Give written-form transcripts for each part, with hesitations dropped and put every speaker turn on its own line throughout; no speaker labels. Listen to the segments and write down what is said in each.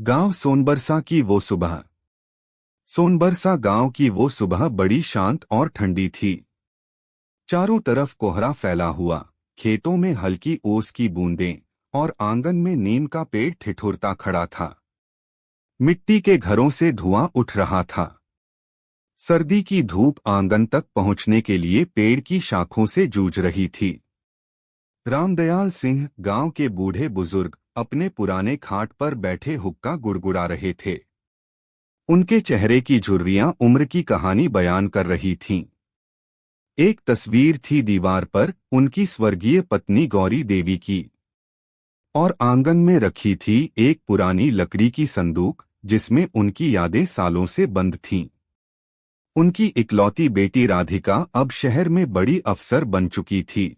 गांव सोनबरसा की वो सुबह। सोनबरसा गांव की वो सुबह बड़ी शांत और ठंडी थी। चारों तरफ कोहरा फैला हुआ, खेतों में हल्की ओस की बूंदें और आंगन में नीम का पेड़ ठिठुरता खड़ा था। मिट्टी के घरों से धुआं उठ रहा था। सर्दी की धूप आंगन तक पहुंचने के लिए पेड़ की शाखों से जूझ रही थी। रामदयाल सिंह, गांव के बूढ़े बुजुर्ग, अपने पुराने खाट पर बैठे हुक्का गुड़गुड़ा रहे थे। उनके चेहरे की झुर्रियां उम्र की कहानी बयान कर रही थीं। एक तस्वीर थी दीवार पर, उनकी स्वर्गीय पत्नी गौरी देवी की, और आंगन में रखी थी एक पुरानी लकड़ी की संदूक जिसमें उनकी यादें सालों से बंद थीं। उनकी इकलौती बेटी राधिका अब शहर में बड़ी अफसर बन चुकी थी।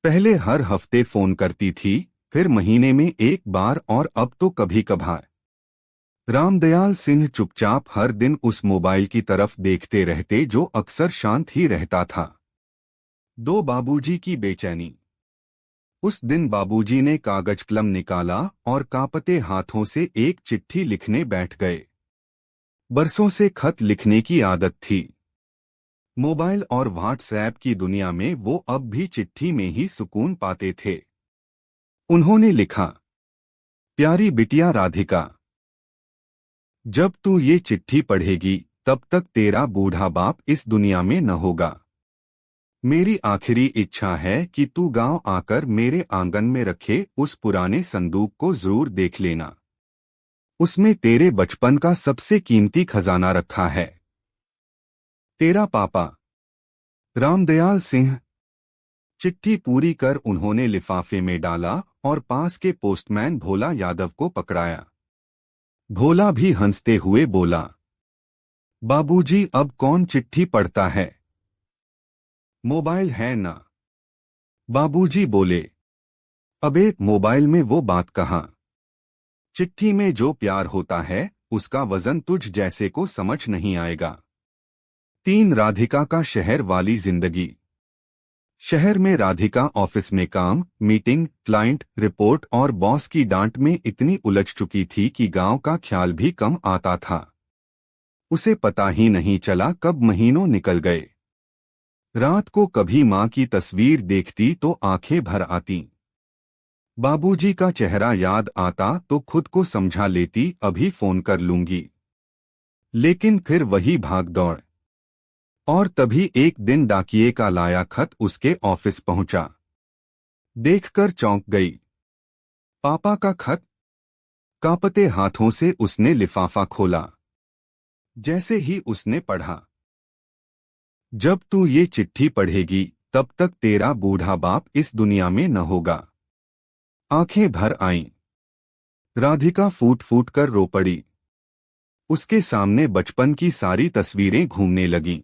पहले हर हफ्ते फोन करती थी, फिर महीने में एक बार, और अब तो कभी कभार। रामदयाल सिंह चुपचाप हर दिन उस मोबाइल की तरफ देखते रहते जो अक्सर शांत ही रहता था। दो बाबूजी की बेचैनी। उस दिन बाबूजी ने कागज कलम निकाला और कांपते हाथों से एक चिट्ठी लिखने बैठ गए। बरसों से खत लिखने की आदत थी। मोबाइल और व्हाट्सएप की दुनिया में वो अब भी चिट्ठी में ही सुकून पाते थे। उन्होंने लिखा, प्यारी बिटिया राधिका, जब तू ये चिट्ठी पढ़ेगी तब तक तेरा बूढ़ा बाप इस दुनिया में न होगा। मेरी आखिरी इच्छा है कि तू गांव आकर मेरे आंगन में रखे उस पुराने संदूक को जरूर देख लेना। उसमें तेरे बचपन का सबसे कीमती खजाना रखा है। तेरा पापा, रामदयाल सिंह। चिट्ठी पूरी कर उन्होंने लिफाफे में डाला और पास के पोस्टमैन भोला यादव को पकड़ाया। भोला भी हंसते हुए बोला, बाबूजी, अब कौन चिट्ठी पढ़ता है? मोबाइल है ना? बाबूजी बोले, अबे मोबाइल में वो बात कहाँ। चिट्ठी में जो प्यार होता है उसका वजन तुझ जैसे को समझ नहीं आएगा। 3 राधिका का शहर वाली जिंदगी। शहर में राधिका ऑफिस में काम, मीटिंग, क्लाइंट, रिपोर्ट और बॉस की डांट में इतनी उलझ चुकी थी कि गांव का ख्याल भी कम आता था। उसे पता ही नहीं चला कब महीनों निकल गए। रात को कभी मां की तस्वीर देखती तो आंखें भर आती। बाबूजी का चेहरा याद आता तो खुद को समझा लेती, अभी फोन कर लूंगी। लेकिन फिर वही भाग दौड़। और तभी एक दिन डाकिये का लाया खत उसके ऑफिस पहुंचा। देखकर चौंक गई। पापा का खत। कांपते हाथों से उसने लिफाफा खोला। जैसे ही उसने पढ़ा, जब तू ये चिट्ठी पढ़ेगी तब तक तेरा बूढ़ा बाप इस दुनिया में न होगा, आंखें भर आईं। राधिका फूट फूट कर रो पड़ी। उसके सामने बचपन की सारी तस्वीरें घूमने लगीं।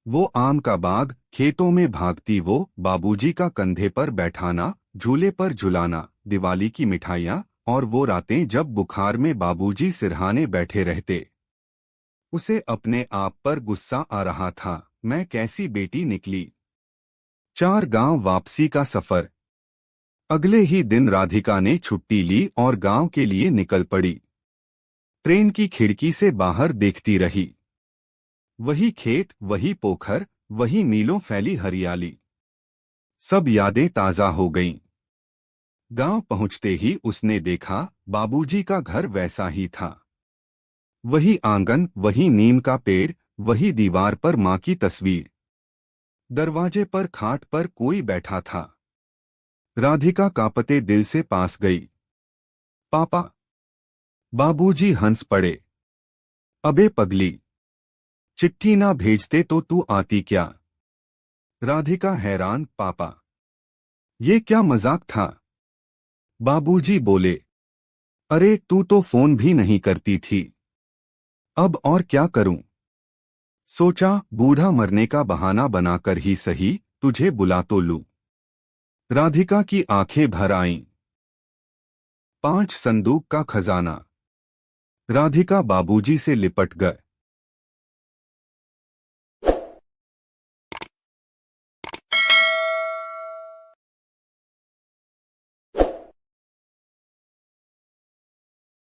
वो आम का बाग, खेतों में भागती वो, बाबूजी का कंधे पर बैठाना, झूले पर झुलाना, दिवाली की मिठाइयाँ, और वो रातें जब बुखार में बाबूजी सिरहाने बैठे रहते। उसे अपने आप पर गुस्सा आ रहा था, मैं कैसी बेटी निकली। 4 गांव वापसी का सफर। अगले ही दिन राधिका ने छुट्टी ली और गांव के लिए निकल पड़ी। ट्रेन की खिड़की से बाहर देखती रही। वही खेत, वही पोखर, वही मीलों फैली हरियाली। सब यादें ताजा हो गईं। गांव पहुंचते ही उसने देखा, बाबूजी का घर वैसा ही था। वही आंगन, वही नीम का पेड़, वही दीवार पर मां की तस्वीर। दरवाजे पर खाट पर कोई बैठा था। राधिका कांपते दिल से पास गई। पापा। बाबूजी हंस पड़े। अबे पगली, चिट्ठी ना भेजते तो तू आती क्या? राधिका हैरान, पापा, ये क्या मजाक था? बाबूजी बोले, अरे तू तो फोन भी नहीं करती थी। अब और क्या करूं? सोचा बूढ़ा मरने का बहाना बनाकर ही सही तुझे बुला तो लूं। राधिका की आंखें भर आईं। 5 संदूक का खजाना। राधिका बाबूजी से लिपट गए।